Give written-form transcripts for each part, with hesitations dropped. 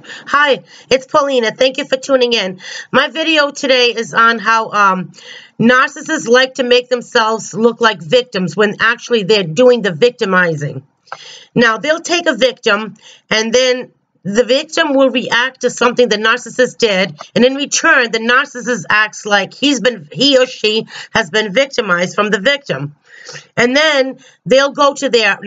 Hi, it's Paulina. Thank you for tuning in. My video today is on how narcissists like to make themselves look like victims when actually they're doing the victimizing. Now, they'll take a victim and then the victim will react to something the narcissist did, and in return, the narcissist acts like he or she has been victimized from the victim. And then they'll go to their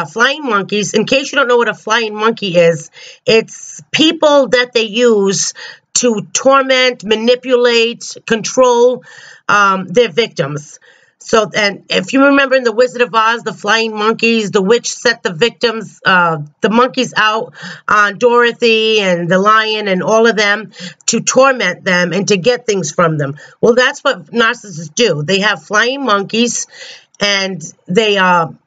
flying monkeys. In case you don't know what a flying monkey is, it's people that they use to torment, manipulate, control their victims. So, and if you remember in The Wizard of Oz, the flying monkeys, the witch set the victims, the monkeys out on Dorothy and the lion and all of them to torment them and to get things from them. Well, that's what narcissists do. They have flying monkeys and they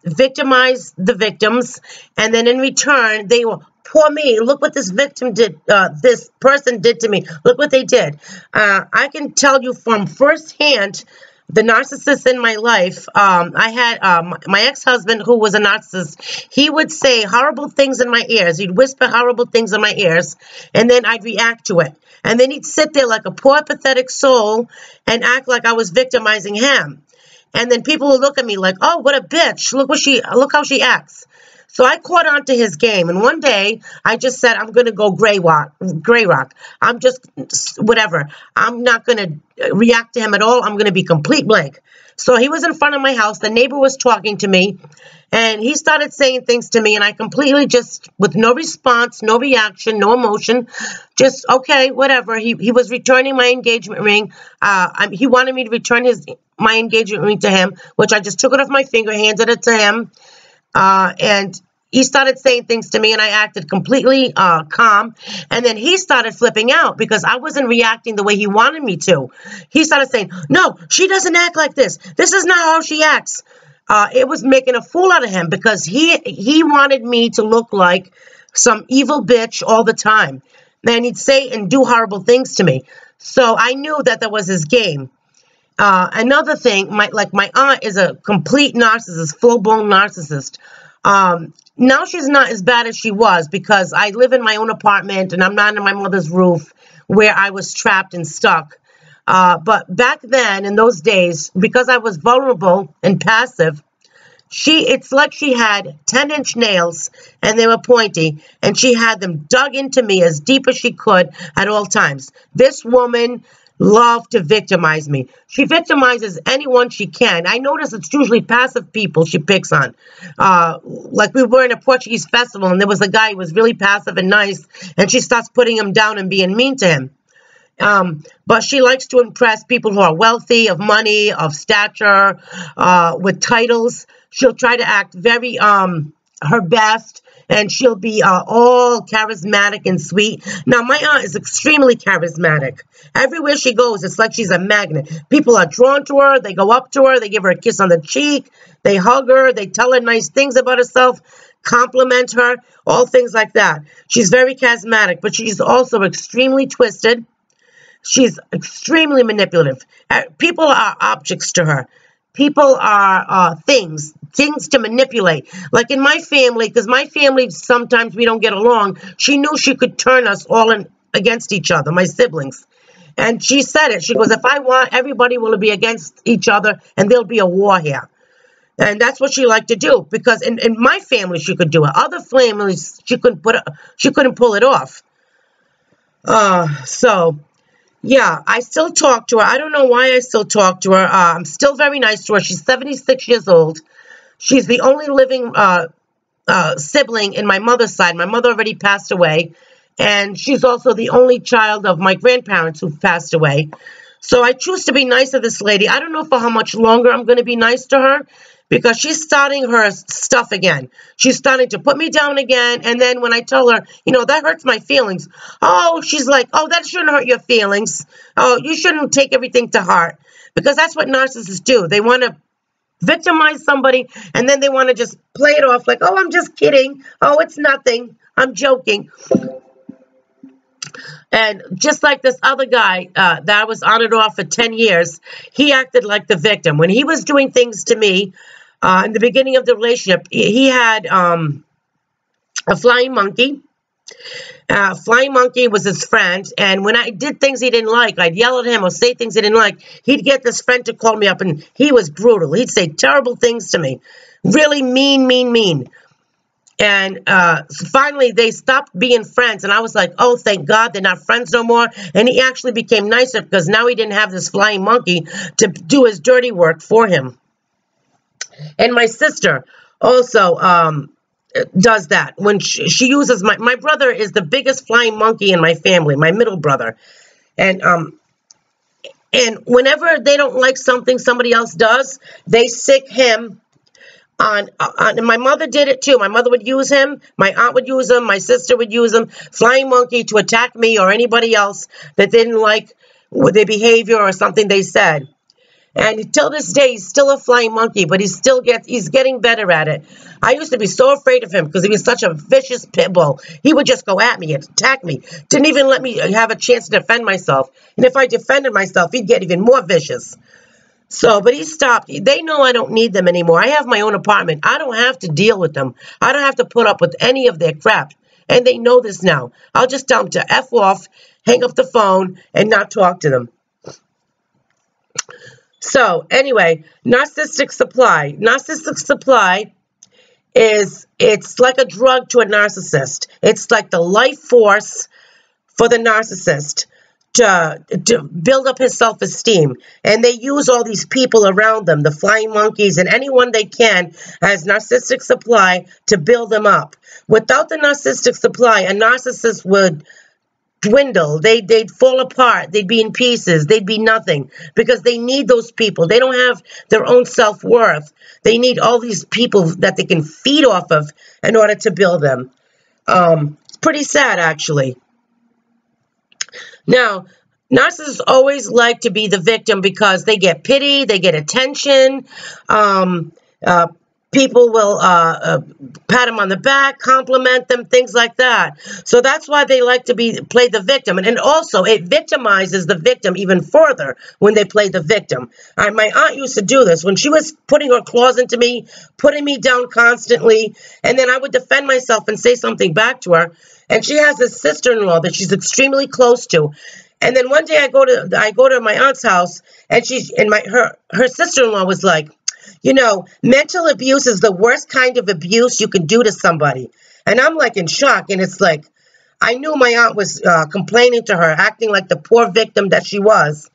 victimize the victims, and then in return, they will, poor me, look what this victim did, this person did to me. Look what they did. I can tell you from firsthand, the narcissist in my life, I had my ex-husband who was a narcissist. He would say horrible things in my ears. He'd whisper horrible things in my ears, and then I'd react to it. And then he'd sit there like a poor, pathetic soul and act like I was victimizing him. And then people would look at me like, oh, what a bitch. Look how she acts. So I caught on to his game. And one day I just said, I'm going to go gray rock. I'm just whatever. I'm not going to react to him at all. I'm going to be complete blank. So he was in front of my house. The neighbor was talking to me and he started saying things to me. And I completely just, with no response, no reaction, no emotion, just, okay, whatever. He was returning my engagement ring. He wanted me to return my engagement ring to him, which I just took it off my finger, handed it to him. And he started saying things to me and I acted completely calm. And then he started flipping out because I wasn't reacting the way he wanted me to. He started saying, no, she doesn't act like this. This is not how she acts. It was making a fool out of him because he wanted me to look like some evil bitch all the time. And he'd say and do horrible things to me. So I knew that was his game. Another thing, my aunt is a complete narcissist, full-blown narcissist. Now she's not as bad as she was because I live in my own apartment and I'm not in my mother's roof where I was trapped and stuck. But back then, in those days, because I was vulnerable and passive, it's like she had 10-inch nails and they were pointy and she had them dug into me as deep as she could at all times. This woman loved to victimize me. She victimizes anyone she can. I notice it's usually passive people she picks on. Like we were in a Portuguese festival and there was a guy who was really passive and nice and she starts putting him down and being mean to him. But she likes to impress people who are wealthy, of money, of stature, with titles. She'll try to act very her best. And she'll be all charismatic and sweet. Now, my aunt is extremely charismatic. Everywhere she goes, it's like she's a magnet. People are drawn to her. They go up to her. They give her a kiss on the cheek. They hug her. They tell her nice things about herself, compliment her, all things like that. She's very charismatic, but she's also extremely twisted. She's extremely manipulative. People are objects to her. People are things to manipulate. Like in my family, because my family, sometimes we don't get along, she knew she could turn us all against each other, my siblings. And she said it. She goes, if I want, everybody will be against each other and there'll be a war here. And that's what she liked to do. Because in my family, she could do it. Other families, she couldn't pull it off. Yeah, I still talk to her. I don't know why I still talk to her. I'm still very nice to her. She's 76 years old. She's the only living sibling in my mother's side. My mother already passed away. And she's also the only child of my grandparents who passed away. So I choose to be nice to this lady. I don't know for how much longer I'm going to be nice to her. Because she's starting her stuff again. She's starting to put me down again. And then when I tell her, that hurts my feelings. Oh, she's like, oh, that shouldn't hurt your feelings. Oh, you shouldn't take everything to heart. Because that's what narcissists do. They want to victimize somebody. And then they want to just play it off like, oh, I'm just kidding. Oh, it's nothing. I'm joking. And just like this other guy that I was on and off for 10 years, he acted like the victim. When he was doing things to me, in the beginning of the relationship, he had a flying monkey. Flying Monkey was his friend, and when I did things he didn't like, I'd yell at him or say things he didn't like, he'd get this friend to call me up, and he was brutal. He'd say terrible things to me. Really mean, mean, mean. And so finally, they stopped being friends, and I was like, oh, thank God they're not friends no more. And he actually became nicer because now he didn't have this flying monkey to do his dirty work for him. And my sister also does that. When she uses my brother is the biggest flying monkey in my family, my middle brother. And whenever they don't like something somebody else does, they sick him on, and my mother did it too. My mother would use him, my aunt would use him, my sister would use him, flying monkey, to attack me or anybody else that didn't like their behavior or something they said. And till this day, he's still a flying monkey, but he's getting better at it. I used to be so afraid of him because he was such a vicious pit bull. He would just go at me and attack me. Didn't even let me have a chance to defend myself. And if I defended myself, he'd get even more vicious. So, but he stopped. They know I don't need them anymore. I have my own apartment. I don't have to deal with them. I don't have to put up with any of their crap. And they know this now. I'll just tell them to F off, hang up the phone, and not talk to them. So, anyway, narcissistic supply. Narcissistic supply it's like a drug to a narcissist. It's like the life force for the narcissist to build up his self-esteem. And they use all these people around them, the flying monkeys and anyone they can as narcissistic supply to build them up. Without the narcissistic supply, a narcissist would dwindle. They'd fall apart. They'd be in pieces. They'd be nothing because they need those people. They don't have their own self-worth. They need all these people that they can feed off of in order to build them. It's pretty sad, actually. Now, narcissists always like to be the victim because they get pity, they get attention. People will pat them on the back, compliment them, things like that. So that's why they like to play the victim. And also, it victimizes the victim even further when they play the victim. My aunt used to do this when she was putting her claws into me, putting me down constantly, and then I would defend myself and say something back to her. And she has a sister-in-law that she's extremely close to. And then one day I go to my aunt's house, and her sister-in-law was like, you know, mental abuse is the worst kind of abuse you can do to somebody. And I'm like in shock. And it's like, I knew my aunt was complaining to her, acting like the poor victim that she was.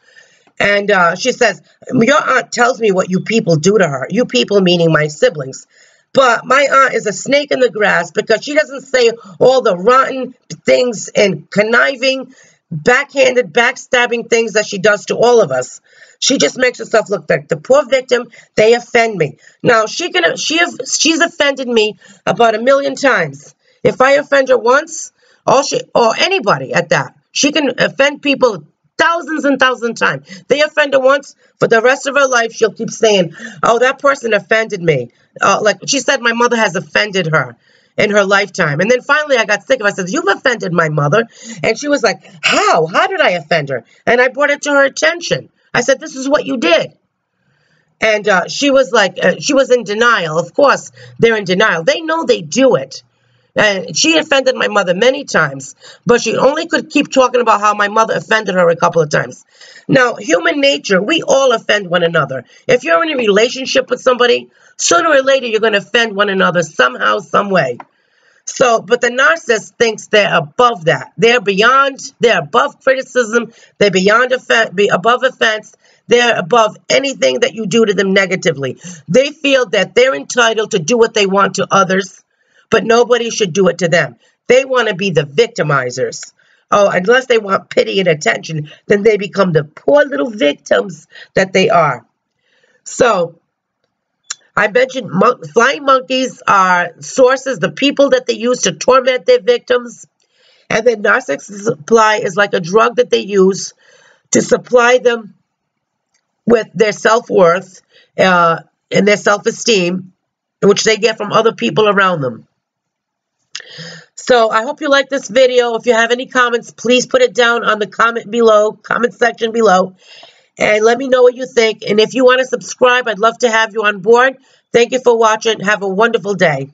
And she says, your aunt tells me what you people do to her. You people meaning my siblings. But my aunt is a snake in the grass because she doesn't say all the rotten things and conniving, backhanded, backstabbing things that she does to all of us. She just makes herself look like the poor victim. They offend me. Now, she's offended me about 1,000,000 times. If I offend her once, or anybody at that, she can offend people thousands and thousands of times. They offend her once, for the rest of her life, she'll keep saying, oh, that person offended me. Like she said, my mother has offended her in her lifetime. And then finally I got sick of it. I said, you've offended my mother. And she was like, how? How did I offend her? And I brought it to her attention. I said, this is what you did. And she was like, she was in denial. Of course, they're in denial. They know they do it. And she offended my mother many times, but she only could keep talking about how my mother offended her a couple of times. Now, human nature, we all offend one another. If you're in a relationship with somebody, sooner or later, you're going to offend one another somehow, some way. So, but the narcissist thinks they're above that. They're above criticism. They're above offense. They're above anything that you do to them negatively. They feel that they're entitled to do what they want to others, but nobody should do it to them. They want to be the victimizers. Oh, unless they want pity and attention, then they become the poor little victims that they are. So, I mentioned flying monkeys are sources, the people that they use to torment their victims. And then narcissistic supply is like a drug that they use to supply them with their self-worth and their self-esteem, which they get from other people around them. So I hope you like this video. If you have any comments, please put it down on the comment section below. And let me know what you think. And if you want to subscribe, I'd love to have you on board. Thank you for watching. Have a wonderful day.